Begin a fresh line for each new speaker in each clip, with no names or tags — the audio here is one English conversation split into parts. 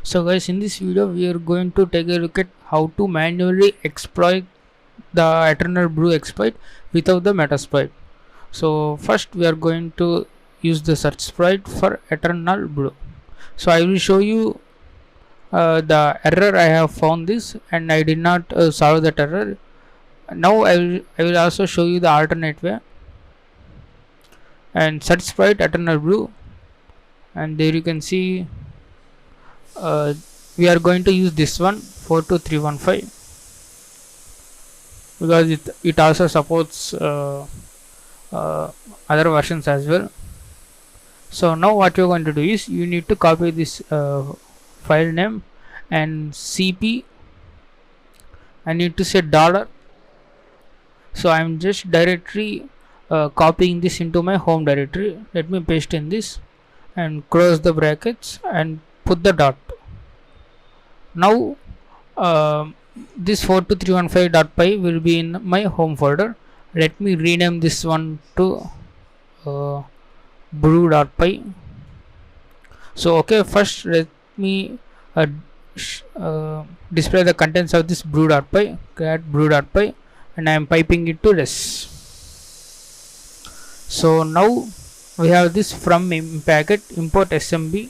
So guys, in this video we are going to take a look at how to manually exploit the eternal brew exploit without the metasploit. So first we are going to use the search sprite for eternal brew. So I will show you the error I have found this, and I did not solve that error. Now I will also show you the alternate way. And search sprite eternal brew, and there you can see uh, we are going to use this one 42315 because it also supports uh, other versions as well. So now what you're going to do is you need to copy this file name and cp. I need to say dollar. So I'm just directly copying this into my home directory. Let me paste in this and close the brackets and put the dot. Now this 42315.py will be in my home folder. Let me rename this one to brew.py. So okay, first let me display the contents of this brew.py. Create brew.py, and I am piping it to res. So now we have this from impacket import smb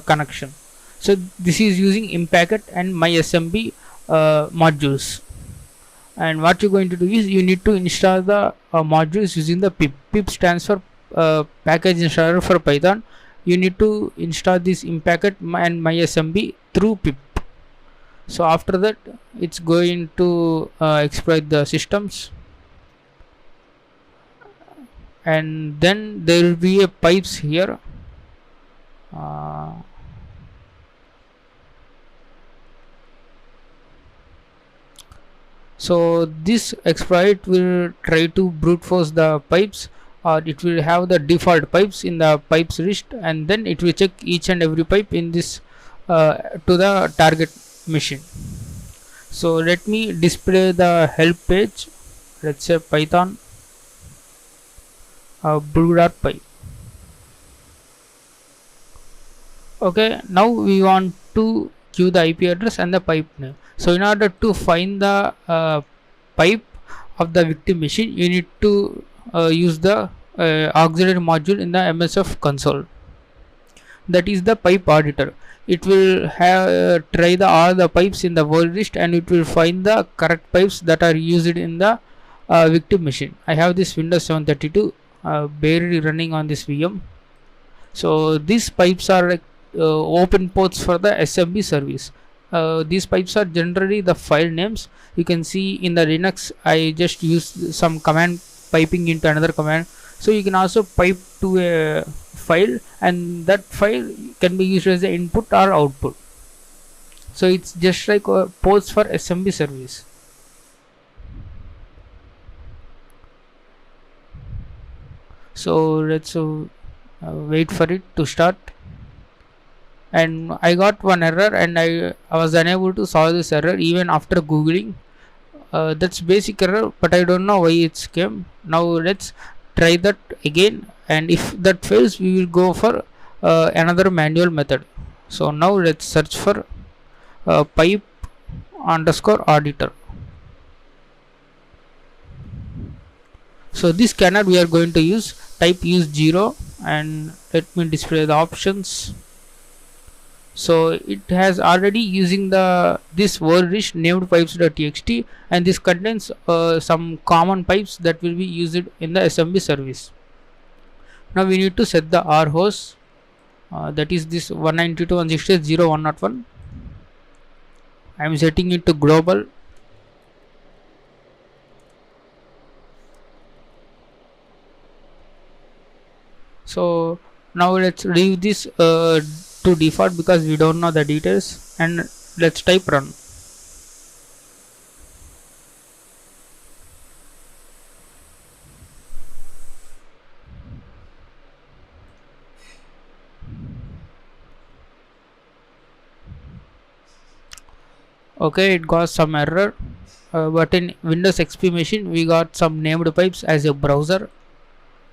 connection. So this is using impacket and mysmb modules. And what you're going to do is you need to install the modules using the pip. Pip stands for package installer for Python. You need to install this impacket and mysmb through pip. So after that it's going to exploit the systems, and then there will be a pipes here. So this exploit will try to brute force the pipes, or it will have the default pipes in the pipes list, and then it will check each and every pipe in this to the target machine. So let me display the help page. Let's say python brew.py. Okay, now we want to give the IP address and the pipe name. So in order to find the pipe of the victim machine, you need to use the auxiliary module in the MSF console. That is the pipe auditor. It will have try all the pipes in the world list, and it will find the correct pipes that are used in the victim machine. I have this Windows 732 barely running on this VM. So these pipes are like open ports for the SMB service. These pipes are generally the file names. You can see in the Linux I just used some command piping into another command. So you can also pipe to a file, and that file can be used as the input or output. So it's just like ports for SMB service. So let's wait for it to start. And I got one error, and I was unable to solve this error even after googling. That's basic error, but I don't know why it came. Now let's try that again, and if that fails we will go for another manual method. So now let's search for pipe underscore auditor. So this scanner we are going to use, type use 0, and let me display the options. So it has already using this word list named pipes.txt, and this contains some common pipes that will be used in the SMB service. Now we need to set the R host, that is this 192.168.0.101. I am setting it to global. So now let's leave this to default because we don't know the details, and let's type run. Okay, it got some error, but in Windows XP machine we got some named pipes as a browser.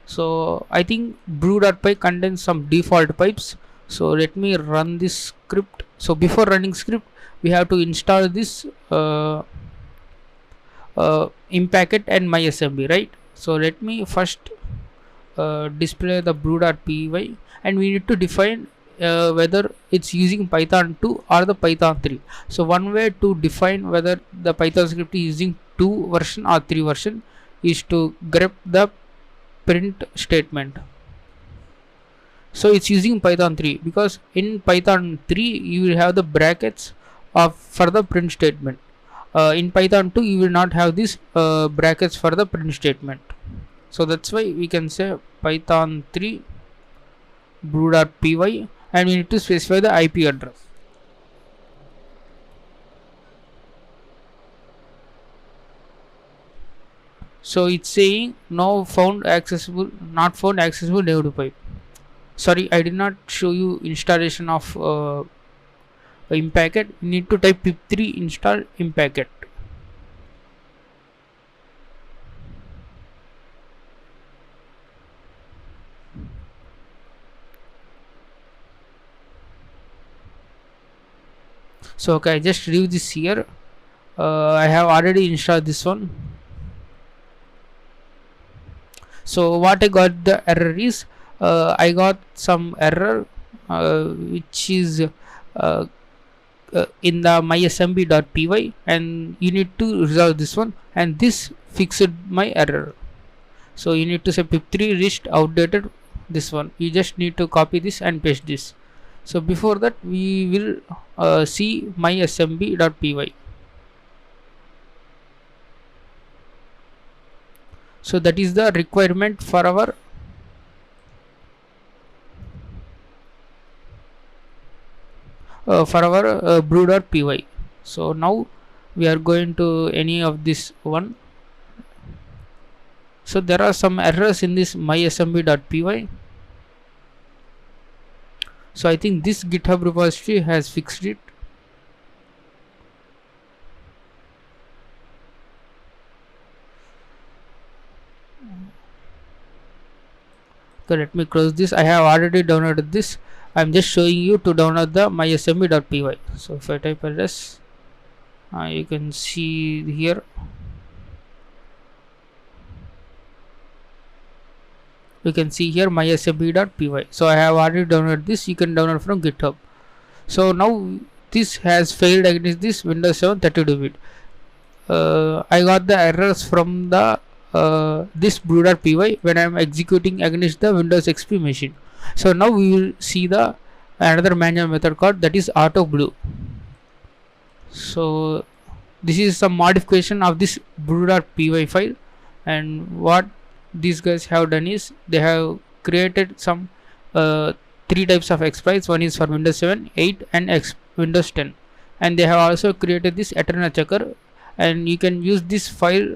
So I think brew.py contains some default pipes, So let me run this script. So before running script, we have to install this Impacket and MySMB, right? So let me first display the brew.py, and we need to define whether it's using Python 2 or the Python 3. So one way to define whether the Python script is using 2 version or 3 version is to grep the print statement. So it's using Python 3 because in Python 3 you will have the brackets of for the print statement. In Python 2 you will not have these brackets for the print statement. So that's why we can say Python 3 brew.py, and we need to specify the IP address. So it's saying no found accessible, not found accessible named pipe. Sorry, I did not show you installation of Impacket. You need to type pip3 install Impacket. So okay, I just leave this here. I have already installed this one. So what I got the error is I got some error which is in the mysmb.py, and you need to resolve this one, and this fixed my error. So you need to say pip3 list outdated, this one. You just need to copy this and paste this. So before that we will see mysmb.py. So that is the requirement for our brew.py. So now we are going to any of this one. So there are some errors in this mysmb.py. So I think this GitHub repository has fixed it. So let me close this. I have already downloaded this. I'm just showing you to download the mysmb.py. So if I type ls, you can see here. You can see here mysmb.py. So I have already downloaded this. You can download from GitHub. So now this has failed against this Windows 7 32-bit. I got the errors from the this brew.py when I am executing against the Windows XP machine. So now we will see the another manual method called, that is auto brew. So this is some modification of this brew.py file, and what these guys have done is they have created some 3 types of exploits. One is for Windows 7, 8 and Windows 10, and they have also created this Eternal checker, and you can use this file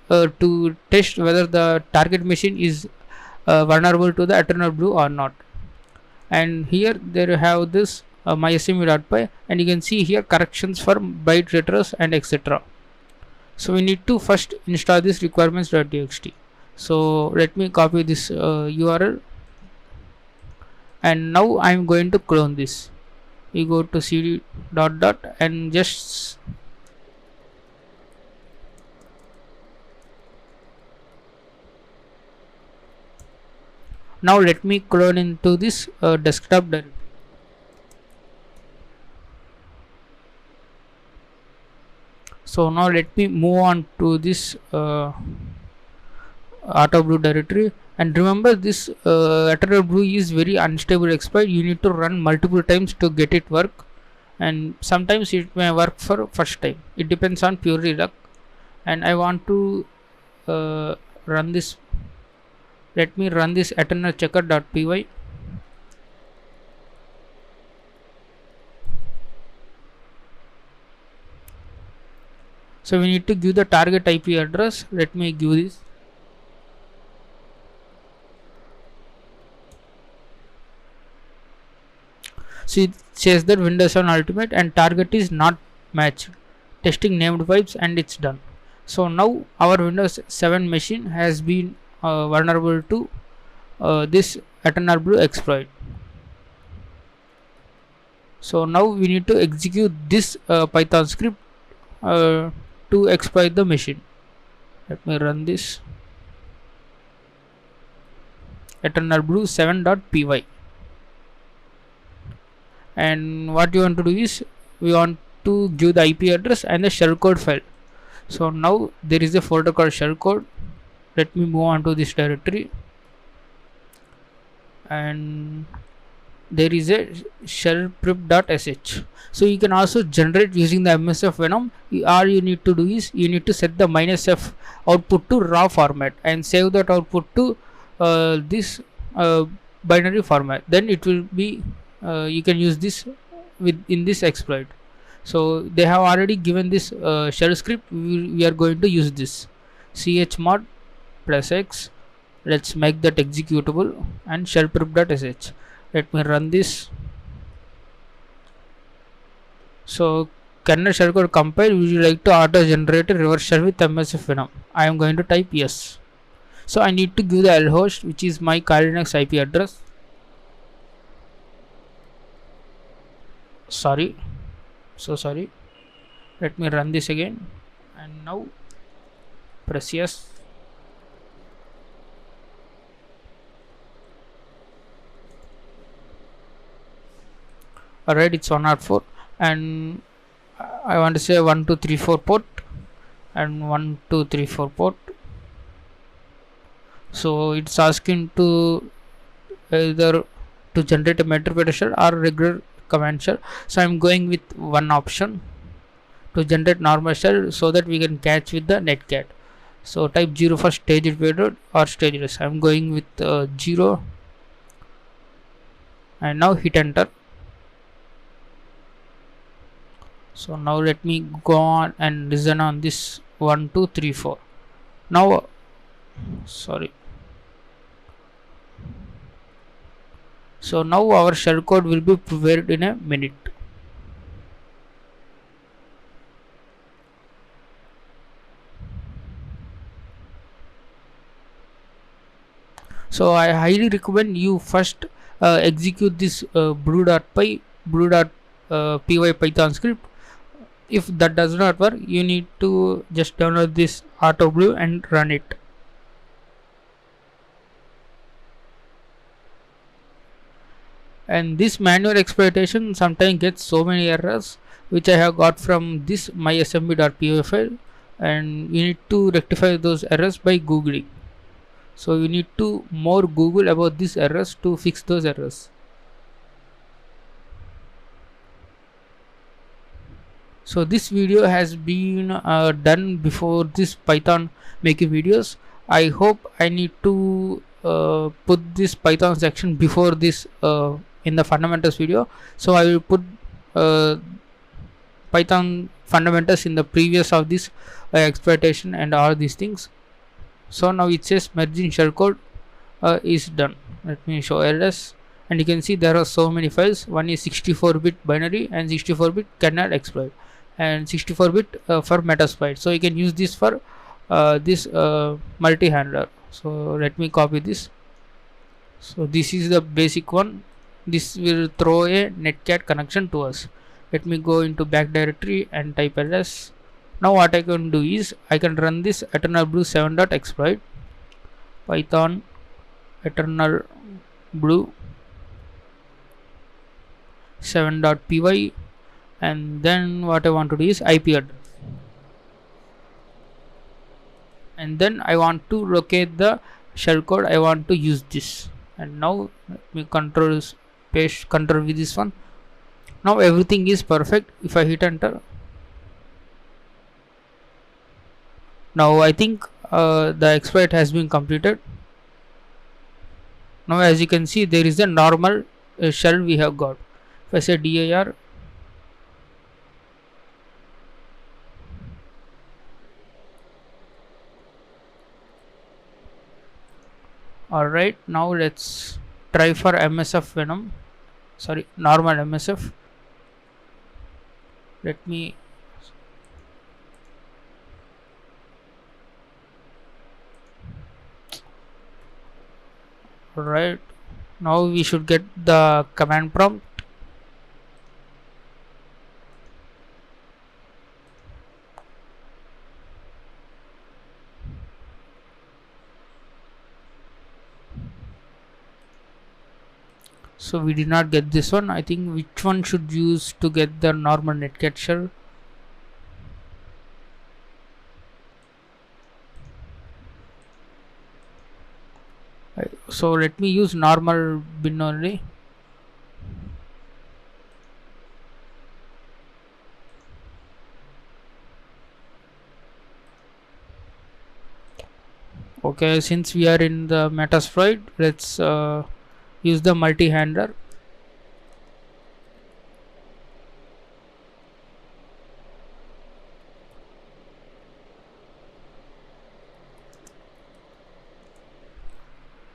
to test whether the target machine is vulnerable to the Eternal brew or not. And here they have this mysmb.py, and you can see here corrections for byte retros and etc. So we need to first install this requirements.txt. So let me copy this URL, and now I am going to clone this. You go to cd ... and just now let me clone into this desktop directory. So now let me move on to this auto brew directory, and remember this Eternal brew is very unstable exploit. You need to run multiple times to get it work, and sometimes it may work for first time. It depends on purely luck. And I want to run this. Let me run this Eternal checker.py. So we need to give the target IP address. Let me give this. So it says that Windows 7 Ultimate and target is not matched. Testing named pipes, and it's done. So now our Windows 7 machine has been vulnerable to this Eternal brew exploit. So now we need to execute this Python script to exploit the machine. Let me run this. Eternal blue 7.py, and what you want to do is we want to give the IP address and the shellcode file. So now there is a folder called shellcode. Let me move on to this directory, and there is a shellprep.sh. So you can also generate using the MSF Venom. All you need to do is you need to set the -f output to raw format and save that output to this binary format. Then it will be you can use this in this exploit. So they have already given this shell script. We are going to use this chmod +x. Let's make that executable and shellprep.sh. Let me run this. So kernel shellcode compile. Would you like to auto generate a reverse shell with MSF Venom? I am going to type yes. So I need to give the lhost, which is my Kali Linux IP address. Sorry, so sorry. Let me run this again, and now press yes. Alright, it's 104, and I want to say 1234 port and 1234 port. So it's asking to either to generate a meter shell or regular command shell. So I'm going with one option to generate normal shell so that we can catch with the netcat. So type 0 for staged payload or stageless. I'm going with 0, and now hit enter. So now let me go on and listen on this 1234. Now sorry. So now our shellcode will be prepared in a minute. So I highly recommend you first execute this blue.py Python script. If that does not work, you need to just download this AutoBlue and run it. And this manual exploitation sometimes gets so many errors, which I have got from this mysmb.py file, and you need to rectify those errors by googling. So you need to more google about these errors to fix those errors. So this video has been done before this Python making videos. I hope I need to put this Python section before this in the fundamentals video. So I will put Python fundamentals in the previous of this exploitation and all these things. So now it says merging shellcode is done. Let me show ls, and you can see there are so many files. One is 64-bit binary and 64-bit kernel exploit, and 64-bit for Metasploit. So you can use this for this multi-handler. So let me copy this. So this is the basic one. This will throw a netcat connection to us. Let me go into back directory and type ls. Now what I can do is I can run this eternal blue 7.exploit python eternal blue 7.py, and then what I want to do is IP address, and then I want to locate the shellcode. I want to use this, and now let me control paste control with this one. Now everything is perfect. If I hit enter, now I think the exploit has been completed. Now as you can see, there is a normal shell we have got. If I say dir, alright, now let's try for MSF Venom. Sorry, normal MSF. Let me right now we should get the command prompt. So we did not get this one. I think which one should use to get the normal netcat shell? So let me use normal bin only. Okay, since we are in the Metasploit, let's use the multi-handler.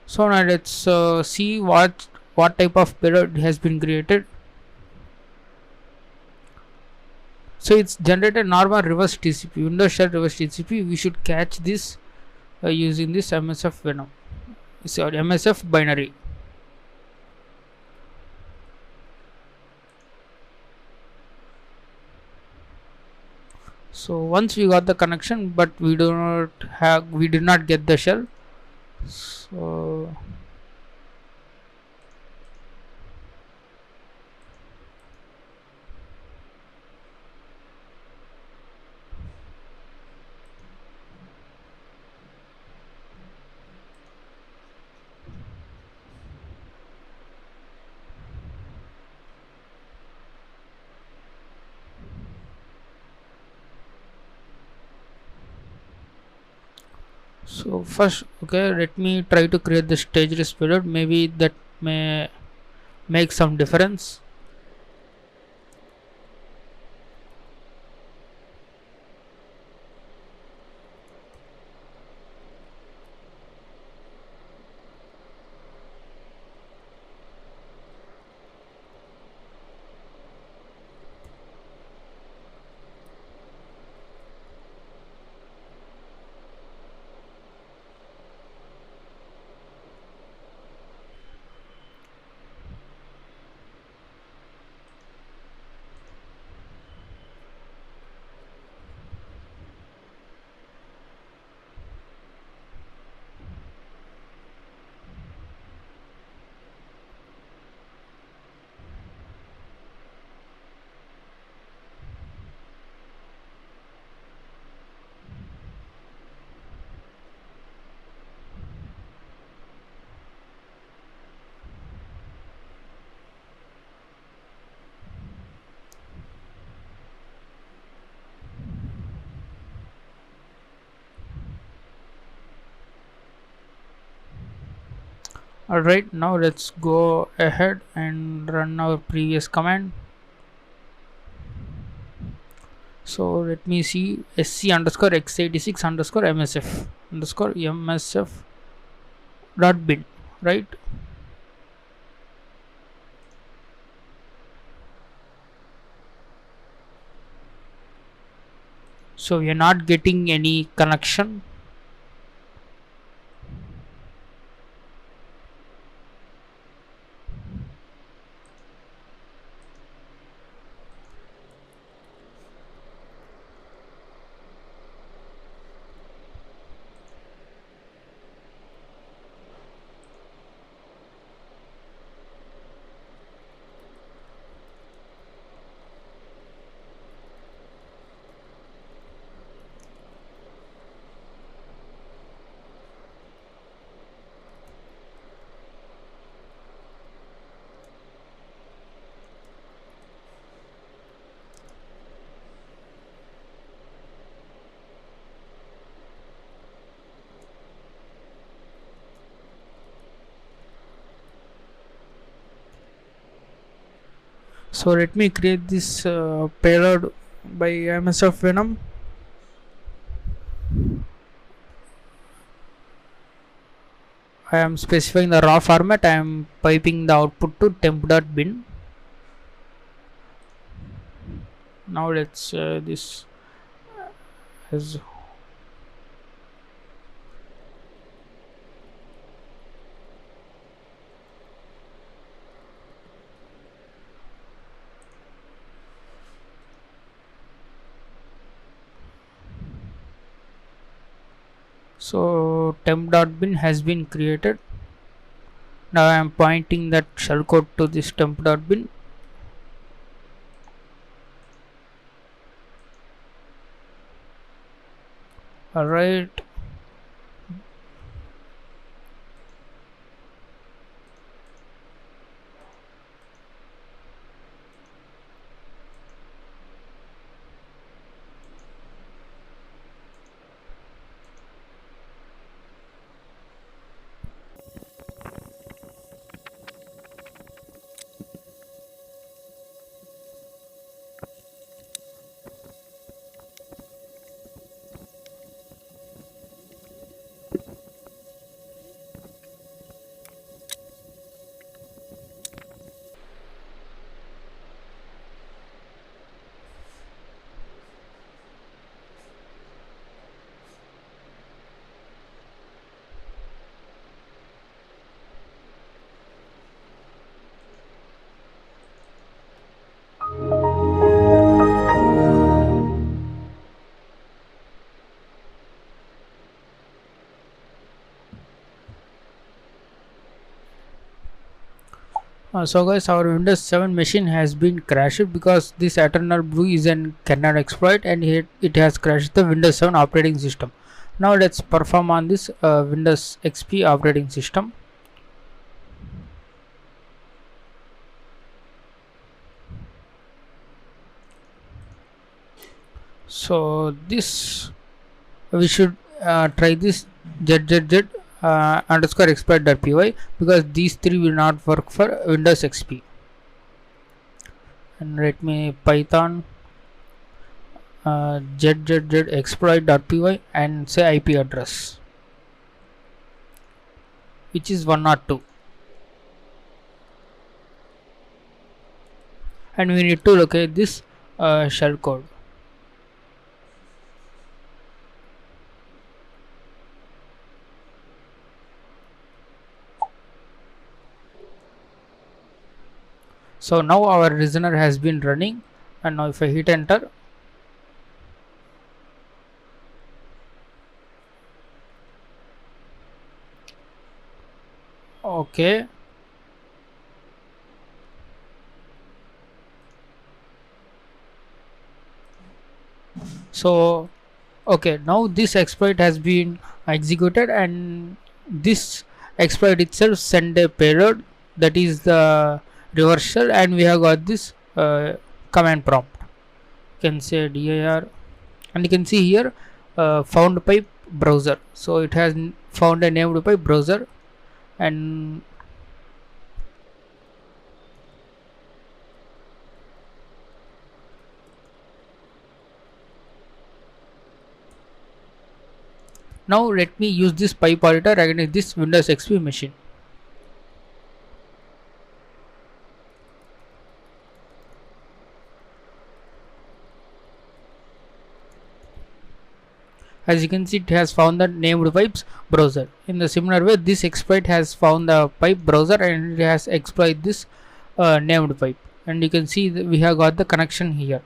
So now let's see what type of payload has been created. So it's generated normal reverse TCP, Windows shell reverse TCP. We should catch this using this MSF Venom, sorry, MSF binary. So once we got the connection, but we did not get the shell. So so first, okay, let me try to create the stage risk payload. Maybe that may make some difference. Alright, now let's go ahead and run our previous command. So let me see, sc underscore x86 underscore msf underscore msf dot bin, right? So we are not getting any connection. So let me create this payload by MSF Venom. I am specifying the raw format. I am piping the output to temp.bin. Now let's this as so temp.bin has been created. Now I am pointing that shellcode to this temp.bin. Alright. So guys, our Windows 7 machine has been crashed because this Eternal Blue is an kernel exploit, and it has crashed the Windows 7 operating system. Now let's perform on this Windows XP operating system. So this we should try this zzz underscore exploit.py, because these three will not work for Windows XP. And let me python zzz exploit.py and say IP address, which is 102, and we need to locate this shell code. So now our listener has been running, and now if I hit enter, okay, so okay, now this exploit has been executed, and this exploit itself send a payload, that is the reversal, and we have got this command prompt. You can say dir, and you can see here found pipe browser. So it has found a named pipe browser, and now let me use this pipe auditor against this Windows XP machine. As you can see, it has found the named pipes browser. In the similar way, this exploit has found the pipe browser, and it has exploited this named pipe. And you can see that we have got the connection here.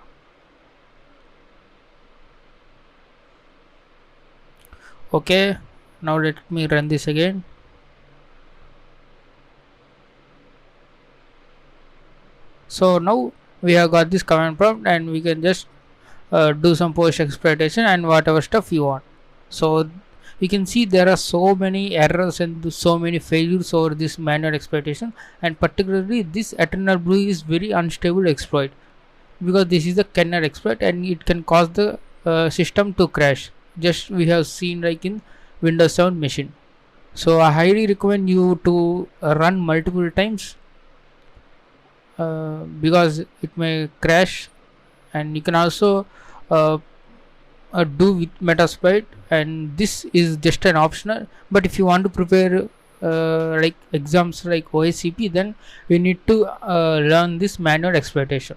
Okay, now let me run this again. So now we have got this command prompt, and we can just do some post exploitation and whatever stuff you want. So you can see there are so many errors and so many failures over this manual exploitation, and particularly this Eternal Blue is very unstable exploit, because this is a kernel exploit and it can cause the system to crash, just we have seen like in Windows 7 machine. So I highly recommend you to run multiple times, because it may crash. And you can also do with Metasploit, and this is just an optional, but if you want to prepare like exams like OSCP, then we need to learn this manual exploitation.